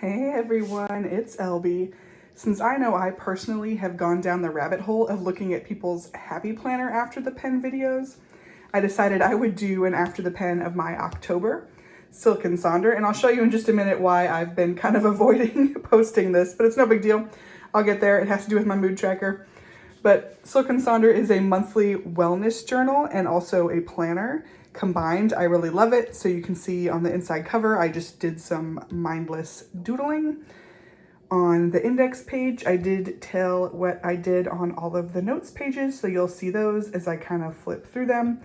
Hey everyone, it's Elby. Since I know I personally have gone down the rabbit hole of looking at people's happy planner after the pen videos, I decided I would do an after the pen of my October Silk Sonder, and I'll show you in just a minute why I've been kind of avoiding posting this, but it's no big deal. I'll get there. It has to do with my mood tracker. But Silk Sonder is a monthly wellness journal and also a planner combined. I really love it. So you can see on the inside cover, I just did some mindless doodling. On the index page, I did tell what I did on all of the notes pages, so you'll see those as I kind of flip through them.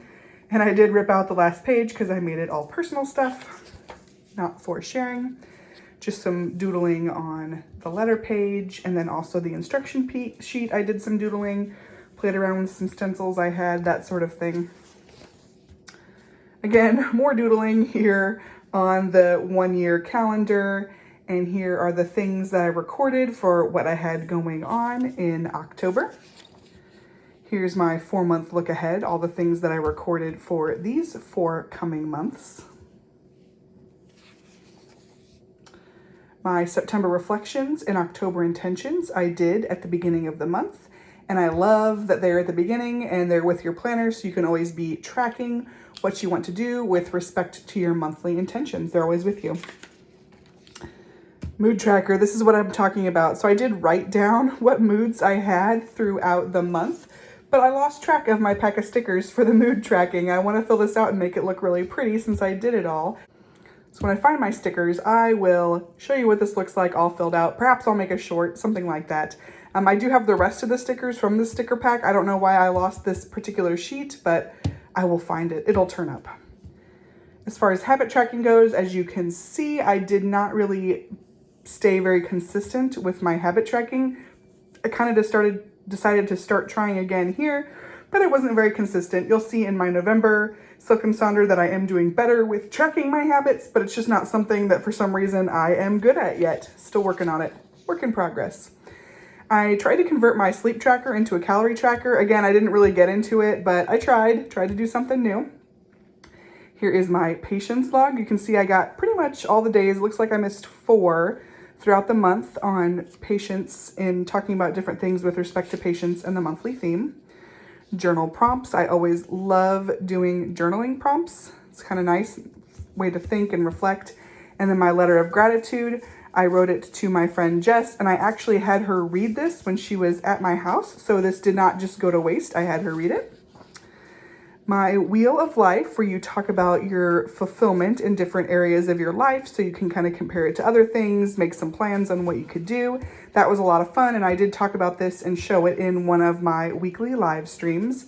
And I did rip out the last page because I made it all personal stuff, not for sharing. Just some doodling on the letter page, and then also the instruction sheet. I did some doodling, played around with some stencils I had, that sort of thing. Again, more doodling here on the 1 year calendar, and here are the things that I recorded for what I had going on in October. Here's my 4-month look ahead, all the things that I recorded for these 4 coming months. My September reflections and October intentions I did at the beginning of the month, and I love that they're at the beginning and they're with your planner, so you can always be tracking what you want to do with respect to your monthly intentions. They're always with you. Mood tracker, this is what I'm talking about. So I did write down what moods I had throughout the month, but I lost track of my pack of stickers for the mood tracking. I want to fill this out and make it look really pretty since I did it all. So when I find my stickers, I will show you what this looks like all filled out. Perhaps I'll make a short, something like that. I do have the rest of the stickers from the sticker pack. I don't know why I lost this particular sheet, but I will find it. It'll turn up. As far as habit tracking goes, as you can see, I did not really stay very consistent with my habit tracking. I kind of decided to start trying again here, but it wasn't very consistent. You'll see in my November Silk Sonder that I am doing better with tracking my habits, but it's just not something that for some reason I am good at yet. Still working on it. Work in progress. I tried to convert my sleep tracker into a calorie tracker. Again, I didn't really get into it, but I tried to do something new. Here is my patience log. You can see I got pretty much all the days. It looks like I missed 4 throughout the month on patience in talking about different things with respect to patience and the monthly theme. Journal prompts. I always love doing journaling prompts. It's kind of nice way to think and reflect. And then my letter of gratitude. I wrote it to my friend Jess, and I actually had her read this when she was at my house. So this did not just go to waste. I had her read it. My wheel of life, where you talk about your fulfillment in different areas of your life, so you can kind of compare it to other things, make some plans on what you could do. That was a lot of fun, and I did talk about this and show it in one of my weekly live streams.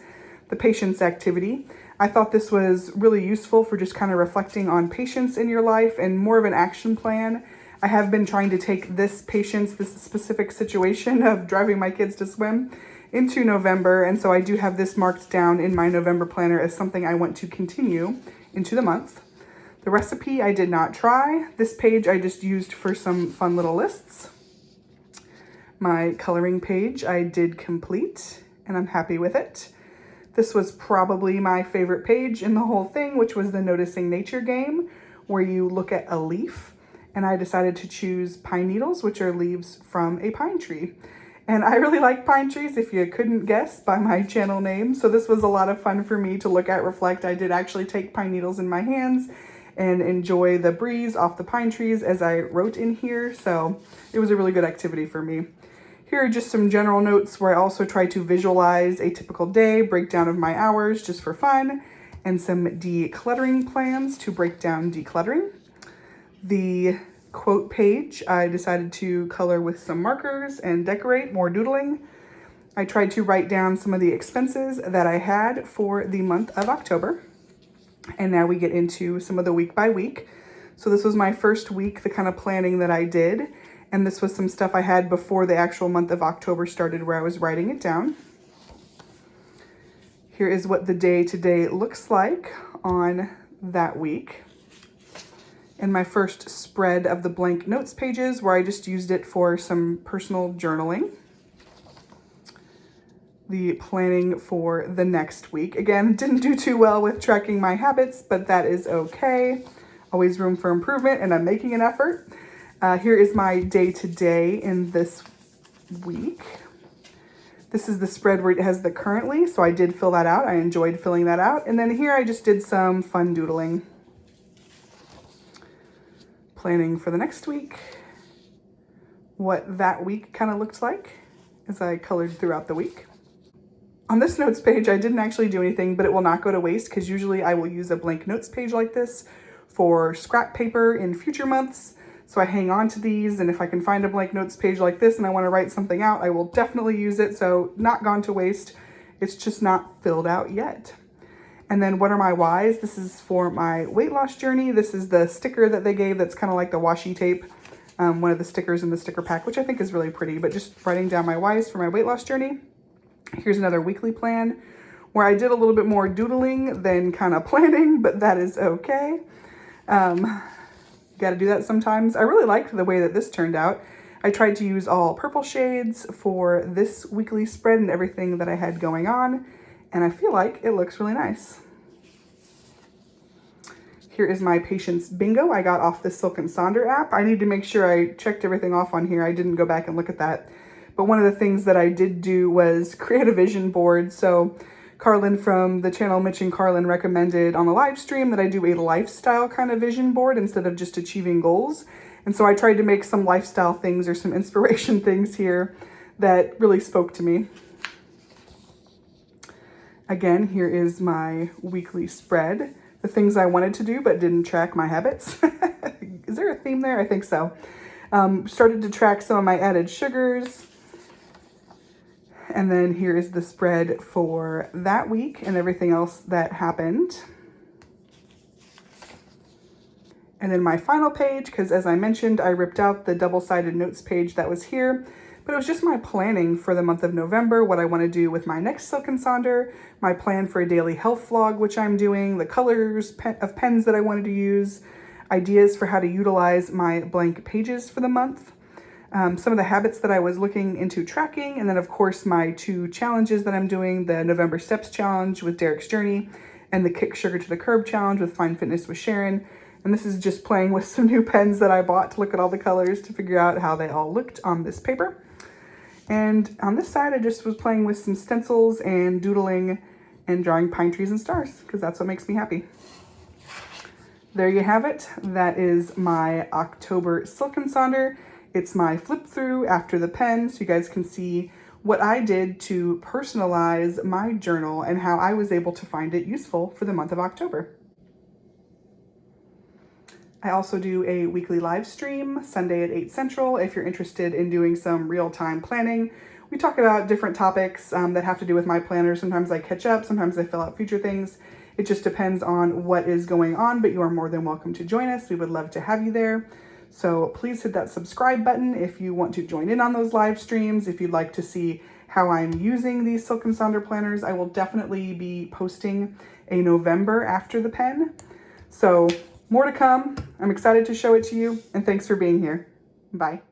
The patience activity. I thought this was really useful for just kind of reflecting on patience in your life and more of an action plan. I have been trying to take this patience, this specific situation of driving my kids to swim, into November, and so I do have this marked down in my November planner as something I want to continue into the month. The recipe I did not try. This page I just used for some fun little lists. My coloring page I did complete, and I'm happy with it. This was probably my favorite page in the whole thing, which was the Noticing Nature game, where you look at a leaf, and I decided to choose pine needles, which are leaves from a pine tree. And I really like pine trees, if you couldn't guess by my channel name. So this was a lot of fun for me to look at, reflect. I did actually take pine needles in my hands and enjoy the breeze off the pine trees as I wrote in here. So it was a really good activity for me. Here are just some general notes where I also try to visualize a typical day, breakdown of my hours just for fun, and some decluttering plans to break down decluttering. The quote page, I decided to color with some markers and decorate, more doodling. I tried to write down some of the expenses that I had for the month of October. And now we get into some of the week by week. So this was my first week, the kind of planning that I did. And this was some stuff I had before the actual month of October started where I was writing it down. Here is what the day-to-day looks like on that week. And my first spread of the blank notes pages where I just used it for some personal journaling. The planning for the next week. Again, didn't do too well with tracking my habits, but that is okay. Always room for improvement, and I'm making an effort. Here is my day-to-day in this week. This is the spread where it has the currently, so I did fill that out. I enjoyed filling that out. And then here I just did some fun doodling. Planning for the next week, what that week kind of looked like as I colored throughout the week. On this notes page, I didn't actually do anything, but it will not go to waste because usually I will use a blank notes page like this for scrap paper in future months. So I hang on to these, and if I can find a blank notes page like this and I want to write something out, I will definitely use it. So not gone to waste. It's just not filled out yet. And then what are my whys? This is for my weight loss journey. This is the sticker that they gave that's kind of like the washi tape, one of the stickers in the sticker pack, which I think is really pretty, but just writing down my whys for my weight loss journey. Here's another weekly plan where I did a little bit more doodling than kind of planning, but that is okay. Got to do that sometimes. I really liked the way that this turned out. I tried to use all purple shades for this weekly spread and everything that I had going on, and I feel like it looks really nice. Here is my patience bingo I got off the Silk Sonder app. I need to make sure I checked everything off on here. I didn't go back and look at that. But one of the things that I did do was create a vision board. So Carlin from the channel Mitch and Carlin recommended on a live stream that I do a lifestyle kind of vision board instead of just achieving goals. And so I tried to make some lifestyle things or some inspiration things here that really spoke to me. Again, here is my weekly spread. The things I wanted to do but didn't track my habits. Is there a theme there? I think so. Started to track some of my added sugars. And then here is the spread for that week and everything else that happened. And then my final page, because as I mentioned, I ripped out the double-sided notes page that was here, but it was just my planning for the month of November, what I want to do with my next Silk Sonder, my plan for a daily health vlog, which I'm doing, the colors of pens that I wanted to use, ideas for how to utilize my blank pages for the month. Some of the habits that I was looking into tracking, and then of course my 2 challenges that I'm doing, the November Steps Challenge with Derek's Journey and the Kick Sugar to the Curb Challenge with Fine Fitness with Sharon. And this is just playing with some new pens that I bought to look at all the colors to figure out how they all looked on this paper. And on this side, I just was playing with some stencils and doodling and drawing pine trees and stars because that's what makes me happy. There you have it. That is my October Silk Sonder. It's my flip through after the pen, so you guys can see what I did to personalize my journal and how I was able to find it useful for the month of October. I also do a weekly live stream Sunday at 8 Central if you're interested in doing some real-time planning. We talk about different topics that have to do with my planner. Sometimes I catch up, sometimes I fill out future things. It just depends on what is going on, but you are more than welcome to join us. We would love to have you there. So please hit that subscribe button if you want to join in on those live streams. If you'd like to see how I'm using these Silk Sonder planners, I will definitely be posting a November after the pen. So more to come. I'm excited to show it to you, and thanks for being here. Bye.